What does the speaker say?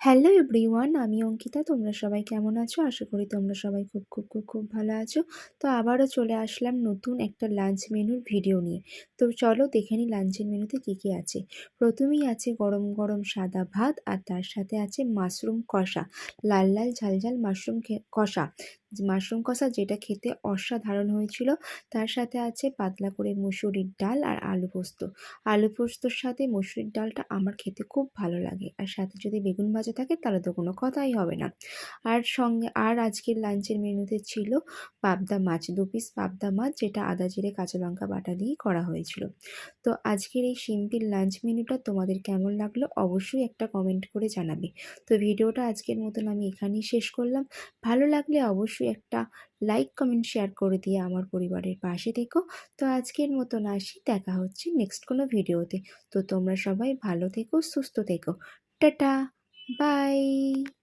Hello everyone, আমি অঙ্কিতা। তোমরা সবাই কেমন আছো? আশা করি তোমরা সবাই খুব খুব খুব খুব ভালো আছো। তো আবারও চলে আসলাম নতুন একটা লাঞ্চ মেনুর ভিডিও নিয়ে। তো চলো দেখে নিই লাঞ্চের মেনুতে কী কী আছে। প্রথমেই আছে গরম গরম সাদা ভাত, আর তার সাথে আছে মাশরুম কষা, লাল লাল ঝাল ঝাল মাশরুম কষা। মাশরুম কষা যেটা খেতে অসাধারণ হয়েছিল। তার সাথে আছে পাতলা করে মুসুরির ডাল আর আলু পোস্ত। আলু পোস্তর সাথে মসুরির ডালটা আমার খেতে খুব ভালো লাগে, আর সাথে যদি বেগুন ভাজা থাকে তাহলে তো কোনো কথাই হবে না। আর আজকের লাঞ্চের মেনুতে ছিল পাবদা মাছ, 2 পিস পাবদা মাছ, যেটা আদা জিরে কাঁচা লঙ্কা বাটা দিয়েই করা হয়েছিল। তো আজকের এই সিম্পল লাঞ্চ মেনুটা তোমাদের কেমন লাগলো অবশ্যই একটা কমেন্ট করে জানাবে। তো ভিডিওটা আজকের মতন আমি এখানেই শেষ করলাম। ভালো লাগলে অবশ্যই একটা লাইক কমেন্ট শেয়ার করে দিয়ে আমার পরিবারের পাশে থেকো। তো আজকের মতন আসি, দেখা হচ্ছে নেক্সট কোনো ভিডিওতে। তো তোমরা সবাই ভালো থেকো, সুস্থ থেকো। Ta-ta, by.